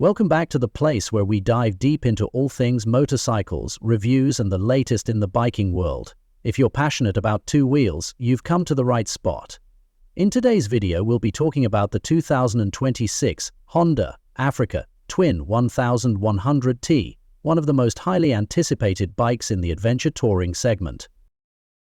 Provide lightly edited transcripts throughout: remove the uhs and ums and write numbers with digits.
Welcome back to the place where we dive deep into all things motorcycles, reviews, and the latest in the biking world. If you're passionate about two wheels, you've come to the right spot. In today's video, we'll be talking about the 2026 Honda Africa Twin 1100T, one of the most highly anticipated bikes in the adventure touring segment.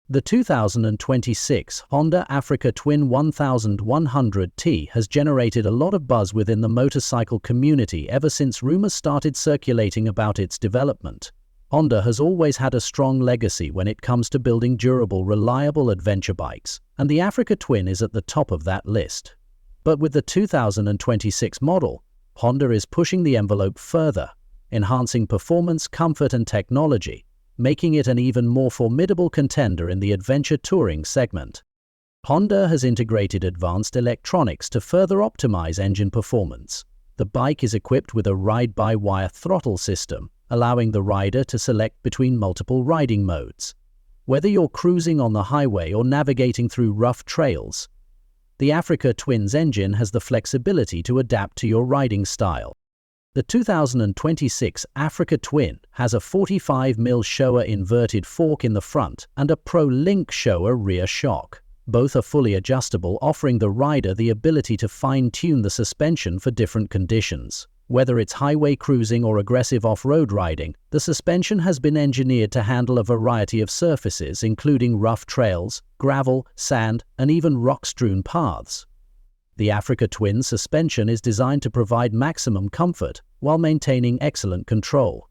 The 2026 Honda Africa Twin 1100T has generated a lot of buzz within the motorcycle community ever since rumors started circulating about its development. Honda has always had a strong legacy when it comes to building durable, reliable adventure bikes, and the Africa Twin is at the top of that list. But with the 2026 model, Honda is pushing the envelope further, enhancing performance, comfort, and technology, making it an even more formidable contender in the adventure touring segment. Honda has integrated advanced electronics to further optimize engine performance. The bike is equipped with a ride-by-wire throttle system, allowing the rider to select between multiple riding modes. Whether you're cruising on the highway or navigating through rough trails, the Africa Twin's engine has the flexibility to adapt to your riding style. The 2026 Africa Twin has a 45mm Showa inverted fork in the front and a Pro Link Showa rear shock. Both are fully adjustable, offering the rider the ability to fine-tune the suspension for different conditions. Whether it's highway cruising or aggressive off-road riding, the suspension has been engineered to handle a variety of surfaces, including rough trails, gravel, sand, and even rock-strewn paths. The Africa Twin suspension is designed to provide maximum comfort while maintaining excellent control.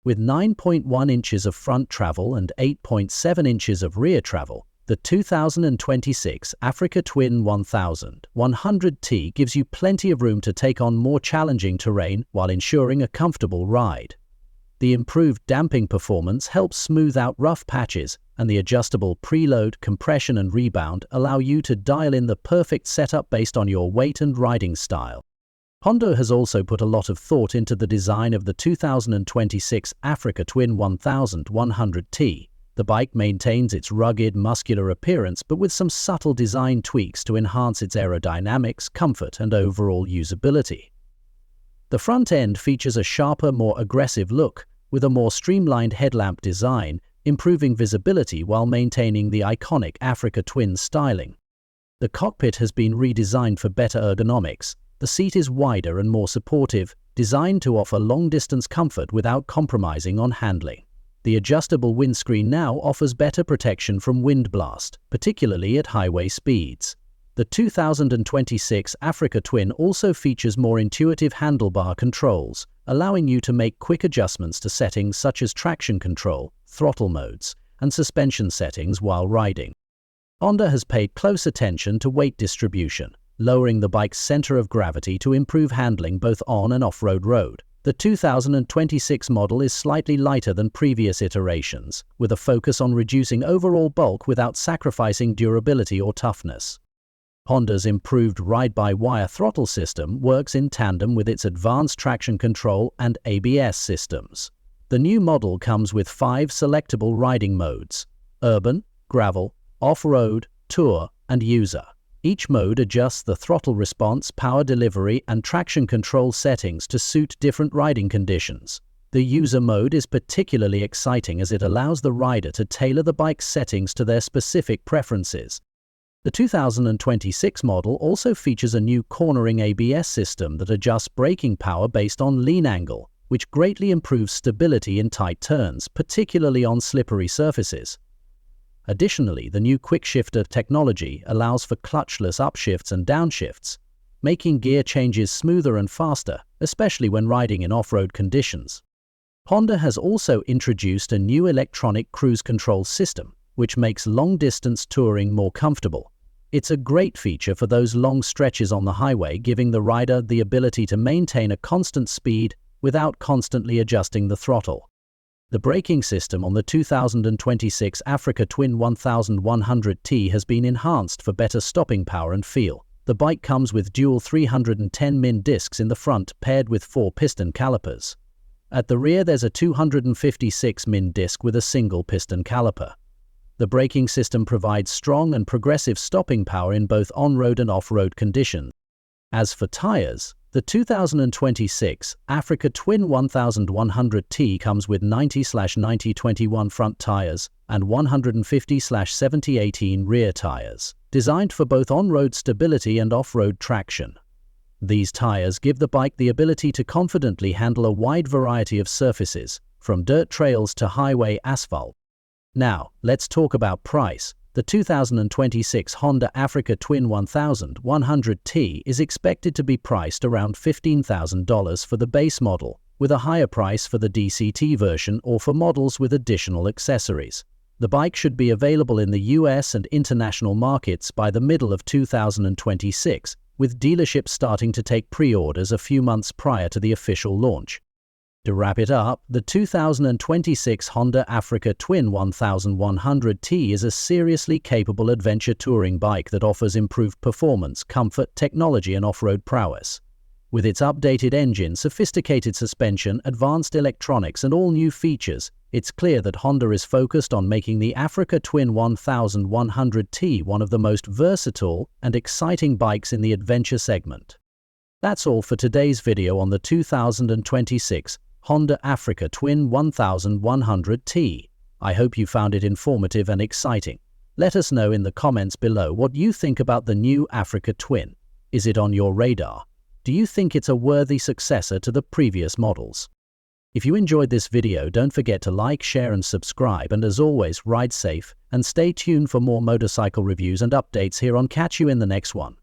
With 9.1 inches of front travel and 8.7 inches of rear travel, the 2026 Africa Twin 1100T gives you plenty of room to take on more challenging terrain while ensuring a comfortable ride. The improved damping performance helps smooth out rough patches, and the adjustable preload, compression, and rebound allow you to dial in the perfect setup based on your weight and riding style. Honda has also put a lot of thought into the design of the 2026 Africa Twin 1100T. The bike maintains its rugged, muscular appearance, but with some subtle design tweaks to enhance its aerodynamics, comfort, and overall usability. The front end features a sharper, more aggressive look, with a more streamlined headlamp design, improving visibility while maintaining the iconic Africa Twin styling. The cockpit has been redesigned for better ergonomics. The seat is wider and more supportive, designed to offer long-distance comfort without compromising on handling. The adjustable windscreen now offers better protection from wind blast, particularly at highway speeds. The 2026 Africa Twin also features more intuitive handlebar controls, allowing you to make quick adjustments to settings such as traction control, throttle modes, and suspension settings while riding. Honda has paid close attention to weight distribution, lowering the bike's center of gravity to improve handling both on and off-road road. The 2026 model is slightly lighter than previous iterations, with a focus on reducing overall bulk without sacrificing durability or toughness. Honda's improved ride-by-wire throttle system works in tandem with its advanced traction control and ABS systems. The new model comes with 5 selectable riding modes: urban, gravel, off-road, tour, and user. Each mode adjusts the throttle response, power delivery, and traction control settings to suit different riding conditions. The user mode is particularly exciting as it allows the rider to tailor the bike's settings to their specific preferences. The 2026 model also features a new cornering ABS system that adjusts braking power based on lean angle, which greatly improves stability in tight turns, particularly on slippery surfaces. Additionally, the new quick-shifter technology allows for clutchless upshifts and downshifts, making gear changes smoother and faster, especially when riding in off-road conditions. Honda has also introduced a new electronic cruise control system, which makes long-distance touring more comfortable. It's a great feature for those long stretches on the highway, giving the rider the ability to maintain a constant speed without constantly adjusting the throttle. The braking system on the 2026 Africa Twin 1100T has been enhanced for better stopping power and feel. The bike comes with dual 310mm discs in the front paired with 4 piston calipers. At the rear there's a 256mm disc with a single piston caliper. The braking system provides strong and progressive stopping power in both on-road and off-road conditions. As for tires, the 2026 Africa Twin 1100T comes with 90/90/21 front tires and 150/70/18 rear tires, designed for both on-road stability and off-road traction. These tires give the bike the ability to confidently handle a wide variety of surfaces, from dirt trails to highway asphalt. Now, let's talk about price. The 2026 Honda Africa Twin 1100T is expected to be priced around $15,000 for the base model, with a higher price for the DCT version or for models with additional accessories. The bike should be available in the US and international markets by the middle of 2026, with dealerships starting to take pre-orders a few months prior to the official launch. To wrap it up, the 2026 Honda Africa Twin 1100T is a seriously capable adventure touring bike that offers improved performance, comfort, technology and off-road prowess. With its updated engine, sophisticated suspension, advanced electronics and all new features, it's clear that Honda is focused on making the Africa Twin 1100T one of the most versatile and exciting bikes in the adventure segment. That's all for today's video on the 2026 Honda Africa Twin 1100T. I hope you found it informative and exciting. Let us know in the comments below what you think about the new Africa Twin. Is it on your radar? Do you think it's a worthy successor to the previous models? If you enjoyed this video, don't forget to like, share and subscribe, and as always, ride safe and stay tuned for more motorcycle reviews and updates here on Catch You in the next one.